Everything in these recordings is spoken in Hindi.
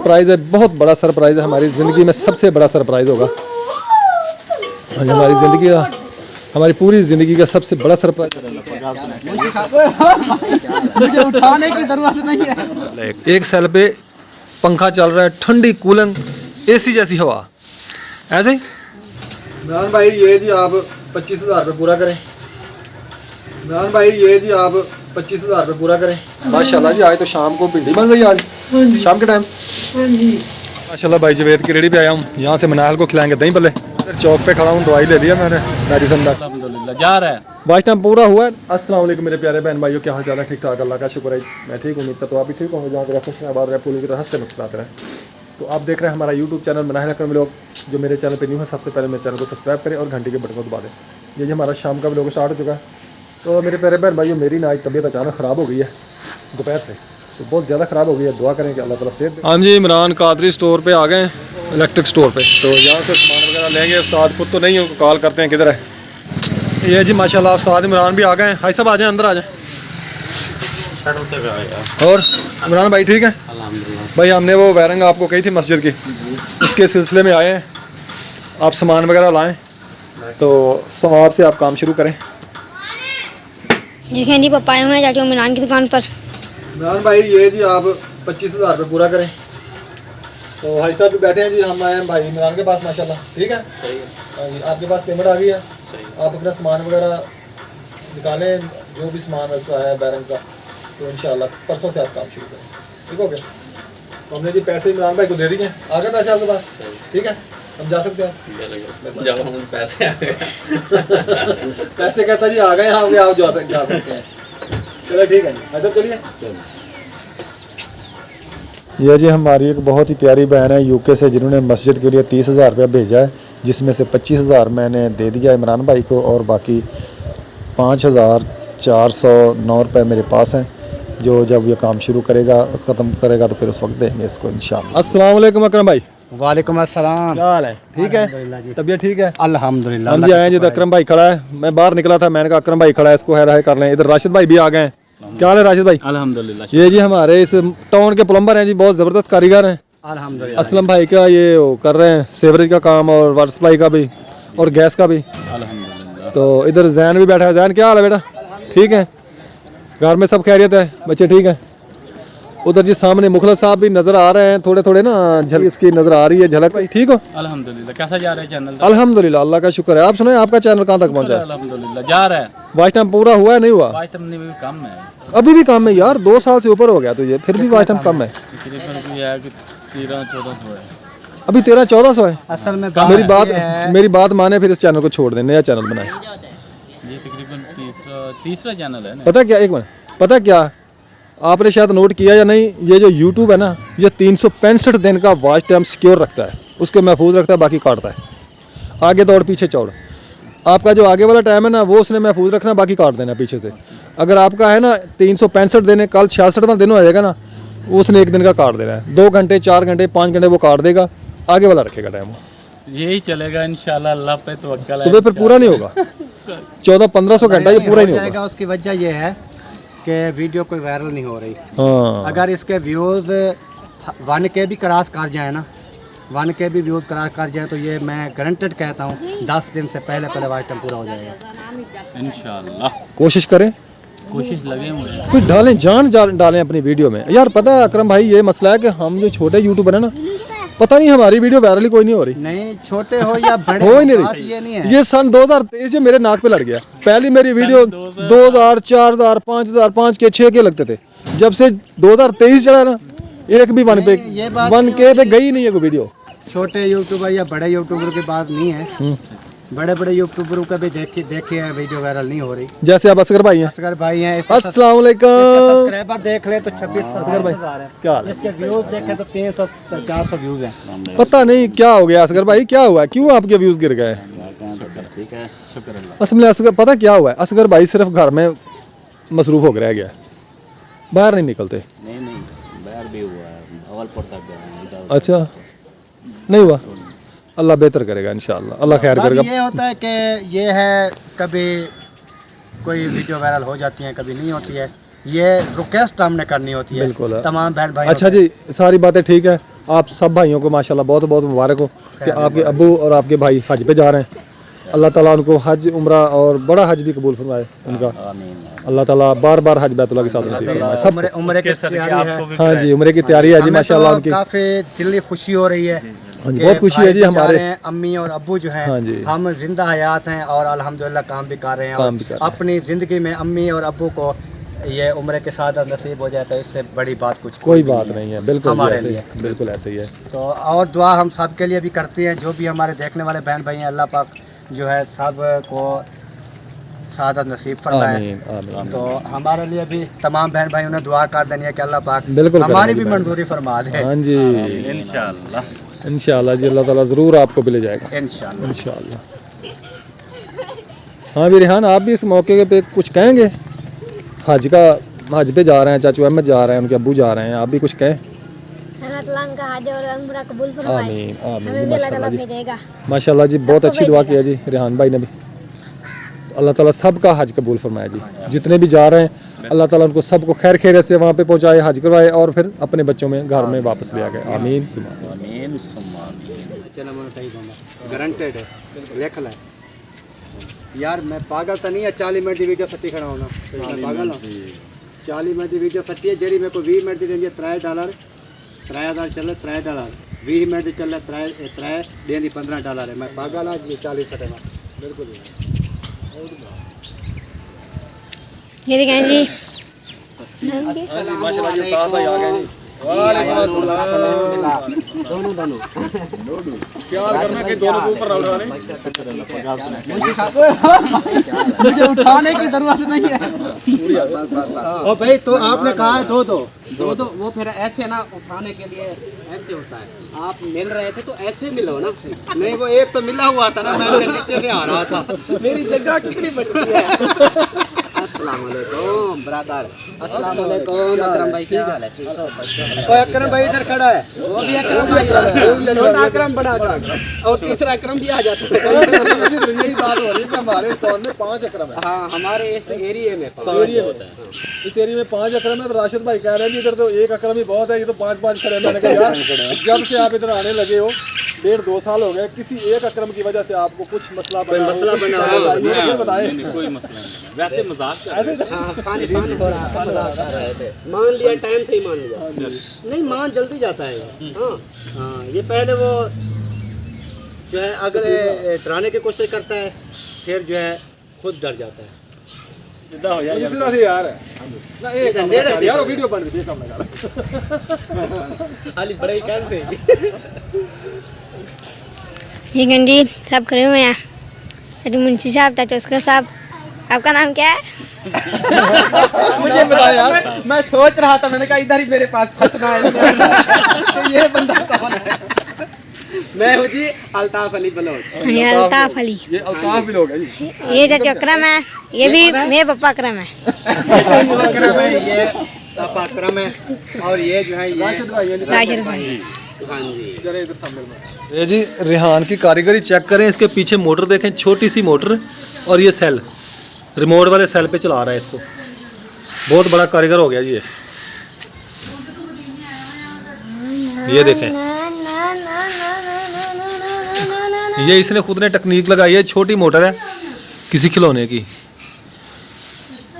सरप्राइज़ है, बहुत बड़ा सरप्राइज़ है, हमारी ज़िंदगी में सबसे बड़ा सरप्राइज़ होगा। हमारी ज़िंदगी का, हमारी पूरी ज़िंदगी का सबसे बड़ा सरप्राइज़। मुझे उठाने की जरूरत नहीं है। एक सेल पे पंखा चल रहा है, ठंडी कूलिंग एसी जैसी हवा, ऐसे ही। इमरान भाई ये जी आप 25,000 रुपये पूरा करें। इमरान भाई ये जी आप 25,000 रुपये पूरा करें। माशाल्लाह जी, आज तो शाम को भिंडी बन रही है, आज शाम के टाइम। माशाल्लाह भाई जवेद की रेडी पे आया हूँ, यहाँ से मनाहल को खिलाएंगे दही भल्ले। चौक पे खड़ा हूँ, दवाई ले लिया मैंने मेडिसिन का, अल्हम्दुलिल्लाह जा रहा है। वाच टाइम पूरा हुआ है। अस्सलाम वालेकुम मेरे प्यारे बहन भाइयों, क्या हाल चाल है? ठीक ठाक, अल्लाह का शुक्र है, मैं ठीक हूँ। उम्मीद करता हूँ आप भी ठीक होंगे। जहाँ तक खुश आबाद रहे, पूरी तरह हंसते मुस्कुराते रहे। तो आप देख रहे हैं हमारा यूट्यूब चैनल मनाहिल अकरम व्लॉग। जो मेरे चैनल पे न्यू है, सबसे पहले मेरे चैनल को सब्सक्राइब करें और घंटी के बटन को दबा दें। ये जी हमारा शाम का व्लॉग स्टार्ट हो चुका है। तो मेरे प्यारे बहन भाइयों, मेरी ना आज तबीयत अचानक ख़राब हो गई है दोपहर से, तो बहुत ज़्यादा ख़राब हो गई है। दुआ करें कि अल्लाह ताला सेहत दे। हाँ जी, इमरान कादरी स्टोर पे आ गए, इलेक्ट्रिक स्टोर पे। तो यहाँ से सामान वगैरह लेंगे। उस्ताद खुद तो नहीं है, कॉल करते हैं किधर है। ये जी माशाल्लाह उस्ताद इमरान भी आ गए हैं। भाई साहब आ जाएँ, अंदर आ जाएँ। और इमरान भाई ठीक है? भाई हमने वो वायरिंग आपको कही थी मस्जिद की, उसके सिलसिले में आए हैं। आप सामान वगैरह लाएँ तो सोमवार से आप काम शुरू करें। देखें जी, पापा आए हुए हैं जाके इमरान की दुकान पर। इमरान भाई ये जी आप 25,000 रुपये पूरा करें। तो भाई साहब भी बैठे हैं जी, हम आए हैं भाई इमरान के पास। माशाल्लाह ठीक है, सही है। हाँ जी, आपके पास पेमेंट आ गई है, सही। आप अपना सामान वगैरह निकालें, जो भी सामान आया है बैरंग का, तो इंशाल्लाह परसों से आप काम शुरू करें। ठीक हो गया? तो हमने जी पैसे इमरान भाई को दे दिए। आ गए पैसे आपके पास? ठीक है, हम जा सकते हैं। पैसे आ गए। पैसे कहता जी आ गए, आप जा सकते हैं। चलो ठीक है जी, अच्छा चलिए। यह जी हमारी एक बहुत ही प्यारी बहन है यूके से, जिन्होंने मस्जिद के लिए 30,000 रुपया भेजा है, जिसमें से 25,000 मैंने दे दिया इमरान भाई को, और बाकी 5,409 रुपये मेरे पास हैं, जो जब ये काम शुरू करेगा, ख़त्म करेगा, तो फिर उस वक्त देंगे इसको इंशाअल्लाह। अस्सलाम वालेकुम अकरम भाई। वालेकुम अस्सलाम। क्या हाल है? ठीक है, तबीयत ठीक है? अल्हम्दुलिल्लाह। हम जी आए जी, तो अकरम भाई खड़ा है। मैं बाहर निकला था, मैंने कहा अकरम भाई खड़ा है, इसको है कर लें। इधर राशिद भाई भी आ गए हैं। क्या हाल है राशिद भाई? अल्हम्दुलिल्लाह। ये जी हमारे इस टाउन के प्लम्बर हैं जी, बहुत ज़बरदस्त कारीगर हैं। अल्हम्दुलिल्लाह। असलम भाई का ये वो कर रहे हैं सेवरेज का काम, और वाटर सप्लाई का भी, और गैस का भी। अल्हम्दुलिल्लाह। तो इधर जैन भी बैठा है। जैन क्या हाल है बेटा? ठीक है, घर में सब खैरियत है, बच्चे ठीक है? उधर जी सामने मुखलस साहब भी नज़र आ रहे हैं, थोड़े थोड़े ना झलक इसकी नज़र आ रही है, झलक। भाई ठीक हो? अल्हम्दुलिल्लाह। कैसा जा रहा है चैनल? अल्हम्दुलिल्लाह, अल्लाह का शुक्र है। आप सुनाए, आपका चैनल कहाँ तक पहुँचा है? अल्हम्दुलिल्लाह जा रहा है। वाच टाइम पूरा हुआ है, नहीं हुआ? वाच टाइम नहीं, कम है अभी भी कम है यार, 2 साल से ऊपर हो गया तुझे, फिर भी वाच टाइम कम है। तकरीबन ये है कि 1300-1400 है अभी 1300-1400 है। असल में मेरी बात माने, फिर इस चैनल को छोड़ दें, नया चैनल बनाए। ये तकरीबन तीसरा चैनल है ना। पता क्या, एक मिनट, पता क्या आपने शायद नोट किया या नहीं, ये जो यूट्यूब है ना, ये 365 दिन का वॉच टाइम सिक्योर रखता है, उसको महफूज रखता है, बाकी काटता है। आगे दौड़ पीछे चौड़, आपका जो आगे वाला टाइम है ना, वो उसने महफूज रखना, बाकी काट देना पीछे से। अगर आपका है ना 365 दिन है, कल 66वां दिन हो जाएगा ना, उसने 1 दिन का काट देना है। 2 घंटे 4 घंटे 5 घंटे वो काट देगा, आगे वाला रखेगा टाइम। यही चलेगा इंशाल्लाह, अल्लाह पे तवक्कल है। तो फिर पूरा नहीं होगा, 1400-1500 घंटा ये पूरा ही नहीं होगा। उसकी वजह यह है कि वीडियो कोई वायरल नहीं हो रही। हाँ, अगर इसके व्यूज़ 1K भी क्रॉस कर जाए ना, 1K भी व्यूज़ क्रॉस कर जाए, तो ये मैं गारंटेड कहता हूँ 10 दिन से पहले वाच टाइम पूरा हो जाएगा इंशाल्लाह। कोशिश करें, कोशिश लगे हुए हैं। कोई डालें, जान डालें अपनी वीडियो में। यार पता है अकरम भाई, ये मसला है कि हम जो छोटे यूट्यूबर है ना, पता नहीं हमारी वीडियो वायरल ही कोई नहीं हो रही। नहीं, छोटे हो या बड़े हो ही नहीं बात रही। ये नहीं है। ये सन 2023 से मेरे नाक पे लड़ गया। पहली मेरी वीडियो 2000, 4000, 5000, 5 के 6 के लगते थे। जब से 2023 चढ़ा ना, एक भी 1K पे गई नहीं है कोई वीडियो। छोटे यूट्यूबर या बड़े यूट्यूबर की बात नहीं है, बड़े बड़े यूट्यूबरों का भी देखे हैं, वीडियो वायरल नहीं हो रही। जैसे आप असगर भाई हैं। असगर भाई हैं, अस्सलाम वालेकुम। सब्सक्राइबर देख ले तो 26,000 है। क्या हाल है? इसके व्यूज देखे तो 300-400 व्यूज हैं। पता नहीं क्या हो गया असगर भाई, क्या हुआ, क्यों आपके व्यूज गिर गए? ठीक है, शुक्र अल्लाह। असल में असगर पता क्या हुआ है, असगर भाई सिर्फ घर में मसरूफ हो रह गया, बाहर नहीं निकलते। नहीं बाहर भी हुआ है, भावलपुर तक गया। अच्छा, नहीं हुआ, अल्लाह बेहतर करेगा इंशाअल्लाह, अल्लाह खैर करेगा। ये होता है कि ये है, कभी कोई वीडियो वायरल हो जाती है, कभी नहीं होती है। ये रिक्वेस्ट हमने करनी होती है बिल्कुल तमाम बहन भाई। अच्छा जी, सारी बातें ठीक है, आप सब भाइयों को माशाल्लाह बहुत बहुत मुबारक हो कि आपके अब्बू और आपके भाई हज पे जा रहे हैं। अल्लाह ताला उनको हज उम्रा और बड़ा हज भी कबूल फरमाए उनका। अल्लाह ताला बार बार हज बैतुल्लाह के साथ नसीब फरमाए सब। उम्र की तैयारी है। हाँ जी, उम्र की तैयारी है जी माशाल्लाह उनकी। काफ़ी दिल की खुशी हो रही है। हाँ जी, बहुत खुशी है जी हमारे। अम्मी और अब्बू जो हैं, हाँ जी, हम जिंदा हयात हैं और अल्हम्दुलिल्लाह काम भी कर रहे हैं। काम भी कर रहे हैं। अपनी ज़िंदगी में अम्मी और अब्बू को ये उम्र के साथ नसीब हो जाए तो इससे बड़ी बात कुछ कोई बात नहीं है। बिल्कुल हमारे ऐसे लिए। बिल्कुल ऐसे ही है। तो और दुआ हम सब के लिए भी करते हैं, जो भी हमारे देखने वाले बहन भाई हैं, अल्लाह पाक जो है सब को सादत नसीब फरमाए। आमीन आमीन। तो हमारे लिए भी तमाम बहन भाइयों ने दुआ कर देनी है कि अल्लाह पाक बिल्कुल हमारी भी करेंगे। मंजूरी फरमा दे। हाँ जी, इंशाल्लाह जी, अल्लाह ताला ज़रूर आपको भी ले जाएगा इंशाल्लाह। इंशाल्लाह। हाँ भी रेहान, आप भी इस मौके पे कुछ कहेंगे? हज पे जा रहे हैं, चाचू अहमद जा रहे हैं, उनके अब्बू जा रहे हैं, आप भी कुछ कहें? अल्लाह ताला उनका हज और उम्रा कबूल फरमाए। आमीन आमीन। हमें भी अल्लाह ताला भेजेगा। माशाल्लाह जी, बहुत अच्छी दुआ किया जी रेहान भाई ने भी। अल्लाह ताला सबका हज कबूल फरमाए जी। जितने भी जा रहे हैं अल्लाह ताला उनको सबको खैर खैरियत से वहाँ पे पहुँचाए, हज करवाए और फिर अपने बच्चों में घर में वापस ले आ गए। आमीन। गारंटेड है, लिख ले यार। मैं पागल तो नहीं है 40 मिनट की वीडियो सट्टी खड़ा होना। मैं पागल हूँ। 40 मिनट की वीडियो सट्टी है जरी मेरे को 20 मिनट की रेंज $3 $3000 चल रहा $3 20 मिनट चल रहा $3 $15 है। मैं पागल आज 40 सटे में बिल्कुल। ये देखें जी, दोनों प्यार करना कि दोनों को ऊपर उठाने। मुझे उठाने की जरूरत नहीं है। और भाई तो आपने कहा है दो दो वो फिर ऐसे ना उठाने के लिए ऐसे होता है। आप मिल रहे थे तो ऐसे मिलो ना। नहीं, वो एक तो मिला हुआ था ना, मैं उसके नीचे से आ रहा था। मेरी जगह कितनी बचती है। अस्सलाम वालेकुम ब्रदर। अस्सलाम वालेकुम अकरम भाई, क्या हाल है? ठीक है। तो अकरम भाई इधर खड़ा है, वो भी अकरम भाई है। छोटा अकरम बड़ा अकरम और तीसरा अकरम भी आ जाता है। यही बात हो रही है कि हमारे स्टॉल में 5 अकरम है। हाँ, हमारे इस एरिया में एरिया में इस एरिया में 5 अकरम है। तो राशिद भाई कह रहे हैं इधर तो 1 अकरम ही बहुत है, ये तो 5 खड़े हैं। मैंने कहा यार, जब से आप इधर आने लगे हो 1.5-2 साल हो गए, किसी एक अकरम की वजह से आपको कुछ मसला बना फिर बताए। कोई मसला नहीं, वैसे मजाक पानी हो रहा है। मान लिया, टाइम से ही मान लिया। नहीं मान जल्दी जाता है। हाँ हाँ, ये पहले वो जो है अगर डराने की कोशिश करता है, फिर जो है खुद डर जाता है। सीधा से यार ना एक यार वीडियो बन रही है, काम लगा खाली बड़े कान से। ये गंजी सब खड़े हुए हैं। चाचू मुंशी साहब, चाचू उसका साहब। आपका नाम क्या है? मुझे बताया यार, मैं सोच रहा था, मैंने कहा इधर ही मेरे पास फंसना है। तो ये बंदा कौन है? मैं हूँ जी अल्ताफ अली बलोच। ये अल्ताफ अली। ये अल्ताफ भी लोग है जी। ये चाचू अकरम है। ये भी मेरे पापा अकरम है। अकरम है, ये पापा अकरम है, और ये जो है ये राशिद भाई है। राशिद भाई। हाँ जी। जरा इधर सामने में। ये जी रेहान की कारीगरी चेक करें। इसके पीछे मोटर देखें, छोटी सी मोटर, और ये सेल रिमोट वाले सेल पे चला रहा है इसको। बहुत बड़ा कारीगर हो गया जी ये देखें, ये इसने खुद ने टेक्निक लगाई है। छोटी मोटर है किसी खिलौने की,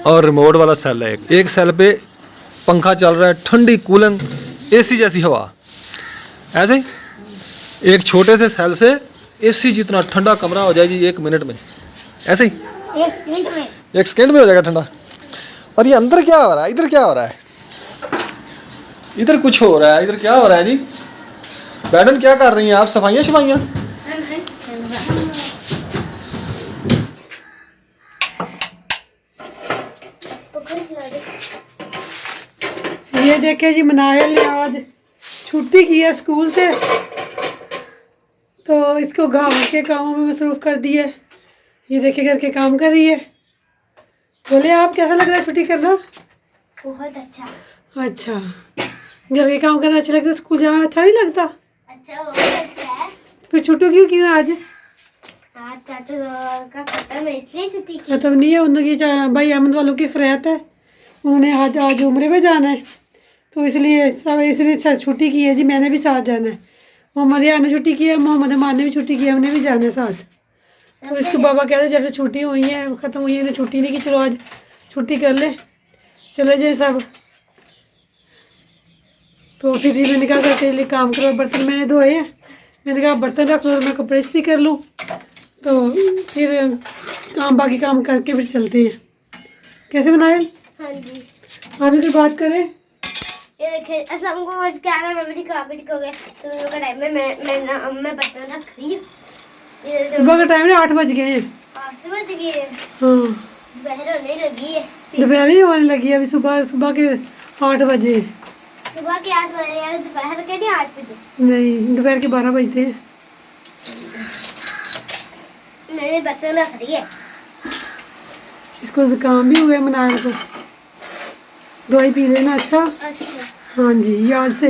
और रिमोट वाला सेल है। एक सेल पे पंखा चल रहा है, ठंडी कूलिंग एसी जैसी हवा। ऐसे ही एक छोटे से सेल से एसी जितना ठंडा कमरा हो जाए जी 1 मिनट में। ऐसे ही 1 सेकंड में हो जाएगा ठंडा। और ये अंदर क्या हो रहा है? इधर क्या हो रहा है? इधर कुछ हो रहा है। इधर क्या हो रहा है जी? मैडम क्या कर रही हैं आप? सफाइयाँ शफाइयाँ? ये देखे जी, मनायल ने आज छुट्टी की है स्कूल से, तो इसको गाँव के कामों में मसरूफ़ कर दिया है। ये देखे घर के काम कर रही है। बोले आप, कैसा लग रहा है छुट्टी करना? बहुत अच्छा। अच्छा, घर के काम करना अच्छा लगता है, स्कूल जाना अच्छा नहीं लगता? अच्छा हो सकता है। फिर छुट्टी क्यों आज? आज चाचू का खत्म है इसलिए छुट्टी की। खत्म नहीं है, उनकी भाई अहमद वालों की खैरियत है। उन्होंने आज उम्रे में जाना है, तो इसलिए सब इसलिए छुट्टी की है जी, मैंने भी साथ जाना है। मोहम्मद यार ने छुट्टी की है, मोहम्मद अमान ने भी छुट्टी की है, हमने भी जाना है साथ। तो इसको बाबा कह रहे जैसे छुट्टी हुई है ख़त्म हुई है, इन्हें छुट्टी नहीं की, चलो आज छुट्टी कर ले, चले जाए सब। तो फिर जी मैंने कहा तेरे लिए काम करो, बर्तन मैंने धोए हैं, मैंने कहा बर्तन रख लो, मैं कपड़े इस्त्री कर लूँ। तो फिर बाकी काम करके फिर चलते हैं। कैसे बनाए? हाँ जी, आप भी कोई बात करें। ये देखिए ऐसा हमको आज क्या है, मैं भी ठीक हो गया। तो लोग का टाइम में मैं बर्तन रख रही हूँ। ये सुबह का टाइम है, 8 बज गए हैं। 8 बज गए हैं, हाँ दोपहर होने लगी है। दोपहर ही होने लगी है, अभी सुबह के 8 बजे। सुबह के 8 बजे या दोपहर के नहीं 8 बजे, नहीं दोपहर के 12 बजते हैं। मैंने बर्तन रख रही है। इसको जुकाम भी हुआ है, मनाल को दवाई पी लेना। अच्छा अच्छा हाँ जी, याद से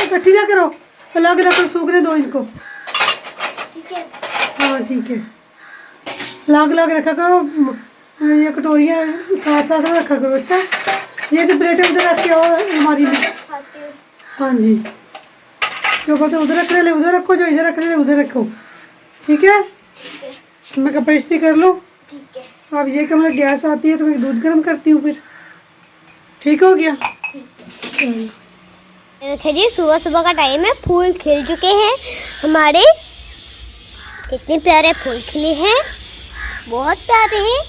इकट्ठी ना करो, अलग अलग कर सूखने दो इनको। ठीक है। हाँ ठीक है, अलग अलग रखा करो, ये कटोरियाँ साथ साथ में रखा करो। अच्छा ये तो प्लेटें उधर रख के और अलमारी में। खाती हूँ। हाँ जी, जो बर्तन उधर रखने ले उधर रखो, जो इधर रखने ले उधर रखो। ठीक है, ठीक है। मैं कपड़े इस्त्री कर लूँ। ठीक है। अब ये कमरा गैस आती है तो मैं दूध गर्म करती हूँ फिर। ठीक हो गया। देखिए जी सुबह सुबह का टाइम है, फूल खिल चुके हैं हमारे। कितने प्यारे फूल खिले हैं, बहुत प्यारे हैं।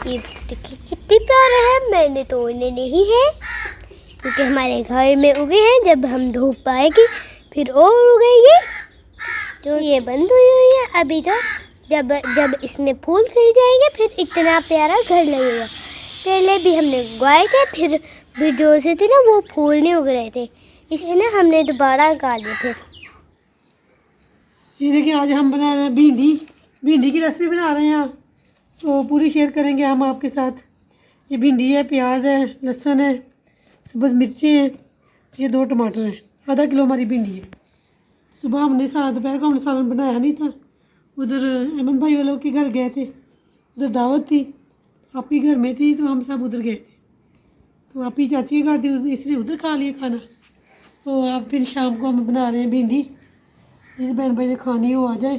ये देखिए कितने प्यारे हैं, मैंने तो इन्हें नहीं है क्योंकि हमारे घर में उगे हैं। जब हम धूप आएगी फिर और उगेगी। तो ये बंद हुई हुई है अभी, तो जब इसमें फूल खिल जाएंगे फिर इतना प्यारा घर लगेगा। पहले भी हमने उगाए थे, फिर जो से थे ना वो फूल नहीं उग रहे थे, इसलिए ना हमने दोबारा उगा लिए थे। ये देखिए आज हम बना रहे हैं भिंडी की रेसिपी बना रहे हैं, तो पूरी शेयर करेंगे हम आपके साथ। ये भिंडी है, प्याज है, लहसुन है, सब्ज़ मिर्ची हैं, ये 2 टमाटर हैं, आधा किलो हमारी भिंडी है। सुबह हमने दोपहर को हमने सालन बनाया नहीं था, उधर अमन भाई वालों के घर गए थे, उधर दावत थी, आप ही घर में थी तो हम सब उधर गए थे। तो आप ही चाची के घर थी, इसलिए उधर खा लिया खाना। तो अब फिर शाम को हम बना रहे हैं भिंडी, जिस बहन भाई ने खानी हो आ जाए।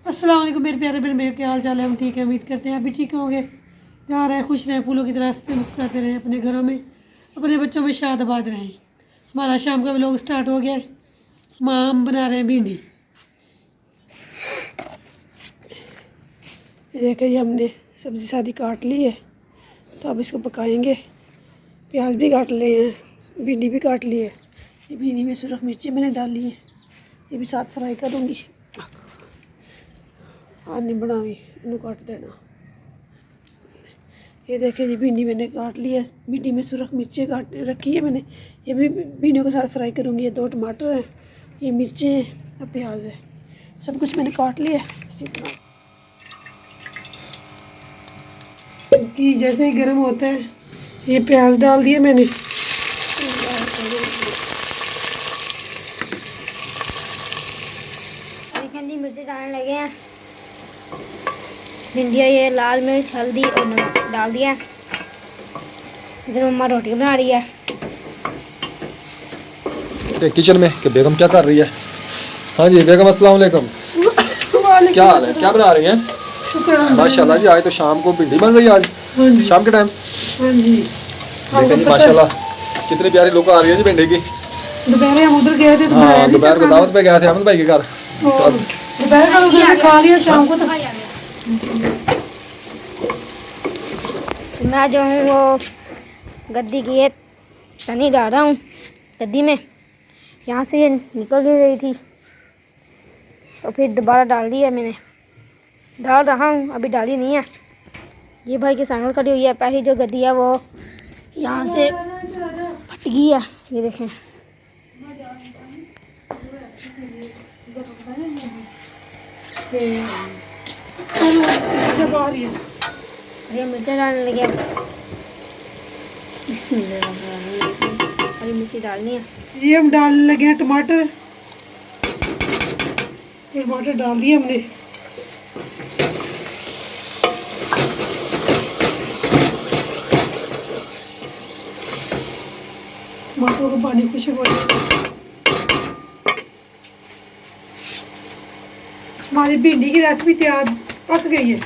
अस्सलाम वालेकुम मेरे प्यारे बहन भाई, क्या हाल चाल है? हम ठीक है, उम्मीद करते हैं आप भी ठीक होंगे। जहाँ रहें खुश रहें, फूलों की तरह हंसते मुस्कुराते रहें, अपने घरों में अपने बच्चों में शाद आबाद रहें। हमारा शाम का व्लॉग स्टार्ट हो गया है। हम बना रहे हैं भिंडी। देखिए ये हमने सब्ज़ी सारी काट ली है, तो अब इसको पकाएंगे। प्याज भी काट लिए हैं, भिंडी भी काट ली है। ये भिंडी में सुरख मिर्ची मैंने डाली है, ये भी साथ फ्राई करूँगी। आज नहीं बनावी, इन्हें काट देना। ये देखिए जी भिंडी मैंने काट ली है, भिंडी में सुरख मिर्ची काट रखी है मैंने, ये भी भिंडियों के साथ फ्राई करूँगी। ये 2 टमाटर हैं, ये मिर्ची हैं और प्याज है, सब कुछ मैंने काट लिया है। कि जैसे ही गर्म होता है ये प्याज डाल दिया मैंने। देखें जी मिर्ची डालने लगे हैं, भिंडिया ये लाल मिर्च हल्दी और नमक डाल दिया। इधर मम्मा रोटी बना रही है किचन में कि बेगम क्या कर रही है। हाँ जी बेगम अस्सलाम वालेकुम, क्या हाल है, क्या बना रही हैं? माशाल्लाह जी आज तो शाम को भिंडी बन रही है आज शाम के टाइम। हाँ जी देखें जी माशाल्लाह कितनी प्यारी लुक आ रही है जी भिंडी की। दोपहर हम उधर गए थे तो हाँ दोपहर को दावत पे गए थे अमन भाई के घर, तो अब दोपहर का उधर खा लिया, शाम को तो मैं जो हूँ वो गद्दी की ये तनी डाल रहा हूँ गद्दी में, यहाँ से ये निकल नहीं रही थी तो फिर दोबारा डाल दिया मैंने। डाल रहा हूँ, अभी डाली नहीं है। ये भाई की सांगल कटी हुई है, पहली जो गद्दी है वो यहाँ से फट गई है, ये देखें। ये मिर्चा डालने लगे, हरी मिर्ची डालनी है। ये हम डालने लगे हैं टमाटर डाल दिए हमने। टमाटरों को पानी खुशक हो जाए। हमारी भिंडी की रेसिपी तैयार पक गई है।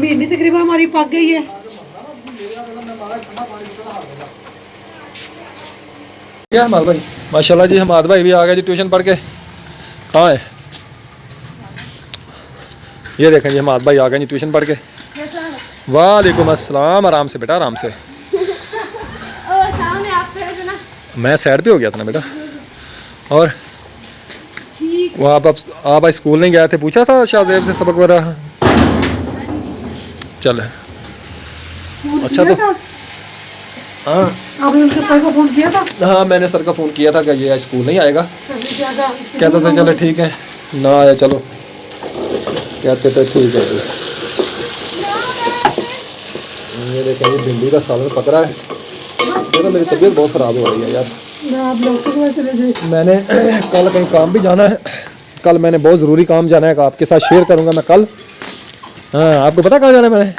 भिंडी तकरीबन हमारी पक गई है। क्या हमाद भाई? माशाल्लाह जी, हमाद भाई भी आ गए जी ट्यूशन पढ़ के। कहाँ है? ये देखें जी, हमाद भाई आ गए जी ट्यूशन पढ़ के। वालेकुम अस्सलाम। आराम से बेटा, आराम से। मैं साइड पे हो गया था ना बेटा। और वो आप आज स्कूल नहीं गए थे? पूछा था शाहजेब से सबक वगैरह? चल अच्छा। तो हाँ, आपने उनके सर को फोन किया था? हाँ मैंने सर का फ़ोन किया था कि ये आज स्कूल नहीं आएगा। सर ने क्या कहा? कहता था चलो ठीक है, ना आया चलो। कहते थे ठीक है जी। ये देखें ये भिंडी का सालन पक रहा है। देखो मेरी तबीयत बहुत ख़राब हो रही है यार। आप डॉक्टर के पास चले जाए। मैंने कल कहीं काम भी जाना है। कल मैंने बहुत ज़रूरी काम जाना है, आपके साथ शेयर करूँगा मैं कल। हाँ आपको पता कहाँ जाना है मैंने?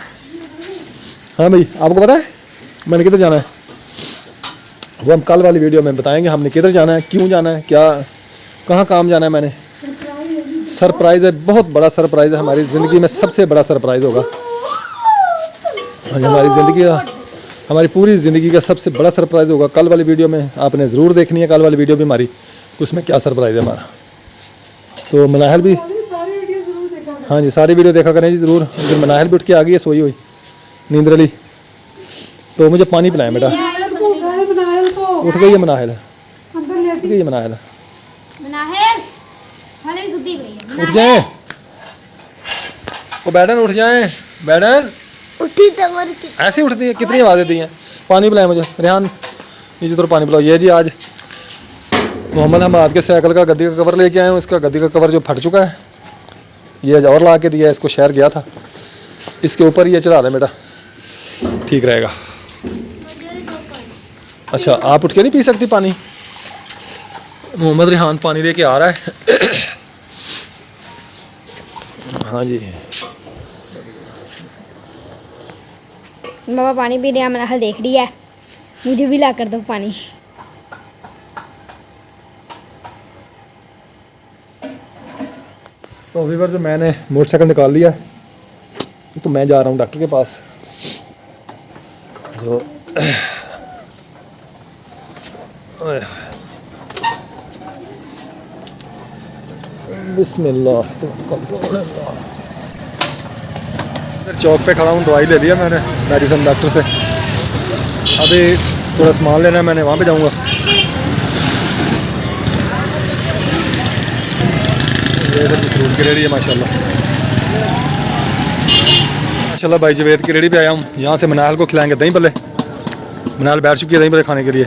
हाँ भाई आपको पता है मैंने किधर जाना है? वो हम कल वाली वीडियो में बताएंगे हमने किधर जाना है, क्यों जाना है, क्या कहाँ काम जाना है। मैंने सरप्राइज़ है, बहुत बड़ा सरप्राइज़ है। हमारी ज़िंदगी में सबसे बड़ा सरप्राइज़ होगा। हमारी ज़िंदगी का, हमारी पूरी ज़िंदगी का सबसे बड़ा सरप्राइज़ होगा। कल वाली वीडियो में आपने ज़रूर देखनी है, कल वाली वीडियो भी हमारी, उसमें क्या सरप्राइज़ है हमारा। तो मनाहल भी, हाँ जी सारी वीडियो देखा करें जी ज़रूर। फिर मनाहल भी उठ के आ गई है सोई हुई नींद रली। तो मुझे पानी पिलाएं बेटा। उठ गई है मनाहल, उठ गई है मनाहल। उठ जाए वो बैडन, उठ जाए बैडन। उठी तो मर के। ऐसे ही उठती है, कितनी आवाज़ें दी हैं। पानी पिलाएं मुझे रेहान, नीचे तो पानी पिलाओ। ये जी आज मोहम्मद हमाद के साइकिल का गद्दी का कवर लेके आए हूँ। इसका गद्दी का कवर जो फट चुका है, ये आज और ला के दिया है। इसको शहर गया था, इसके ऊपर ये चढ़ा दें बेटा, ठीक रहेगा। अच्छा आप उठ के नहीं पी सकती पानी? मोहम्मद रेहान पानी लेके आ रहा है। हाँ जी बाबा पानी पी लिया, मनाहल देख रही है। मुझे भी ला कर दो पानी। तो वीवर से मैंने मोटरसाइकिल निकाल लिया, तो मैं जा रहा हूँ डॉक्टर के पास। तो बिस्मिल्लाह। चौक पे खड़ा हूँ, दवाई ले लिया मैंने मेडिसन डॉक्टर से। अभी थोड़ा सामान लेना है, मैंने वहाँ पे जाऊँगा। ये फ्रूट की रेडी है माशाल्लाह। माशाल्लाह भाई जवेद की रेडी पे आया हूँ। यहाँ से मनाहल को खिलाएंगे दही भल्ले। मनाहल बैठ चुकी है दही भल्ले खाने के लिए।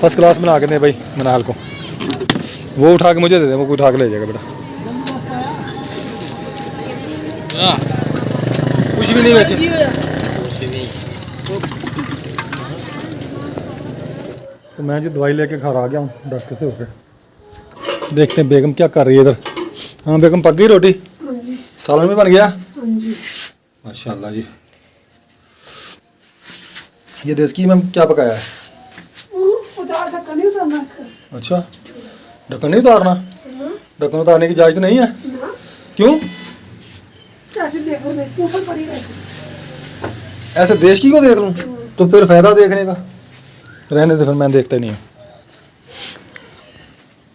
फर्स्ट क्लास बना के दें भाई मनाहल को। वो उठा के मुझे दे दें, वो कोई उठा के ले जाएगा बेटा। कुछ भी नहीं बचे। तो मैं जी दवाई लेके घर आ गया हूँ डॉक्टर से होकर। देखते हैं बेगम क्या कर रही है इधर। हाँ बेगम पक गई रोटी? सालन में बन गया? माशाल्लाह जी। ये देसी में क्या पकाया है? अच्छा ढक्कन नहीं उतारना? ढक्कन उतारने की इजाज़त नहीं है? क्यों? ऐसे देश की को देख लूँ तो फिर फायदा देखने का। रहने दे फिर, मैं देखता नहीं हूँ।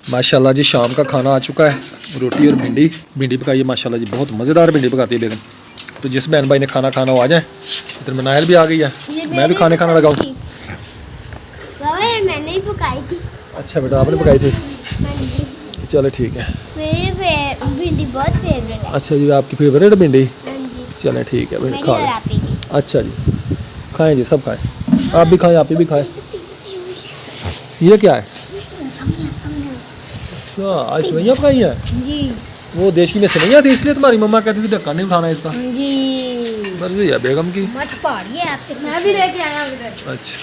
माशाल्लाह जी शाम का खाना आ चुका है। रोटी और भिंडी पकाई है माशाल्लाह जी, बहुत मज़ेदार भिंडी पकाती है बेगम। तो जिस बहन भाई ने खाना खाना हो आ जाए। इधर मनाहल भी आ गई है, मैं भी खाने खाना लगाऊँ। मैंने ही पकाई थी। अच्छा बेटा आपने पकाई थी? चलो ठीक है। मेरी भिंडी बहुत फेवरेट है। अच्छा जी आपकी फेवरेट भिंडी? चले ठीक है भाई खा लें। अच्छा जी खाएं जी, सब खाएं। आप भी खाएं, आप भी खाएं। ये क्या है? अच्छा आज सेवइयाँ पकाई हैं जी। वो देश की में सेवइयाँ थी, इसलिए तुम्हारी मम्मा कहती थी ढक्कन नहीं उठाना इसका। जी मर्जी है बेगम की। मत पहाड़ी है आपसे। मैं भी लेके आया हूँ। अच्छा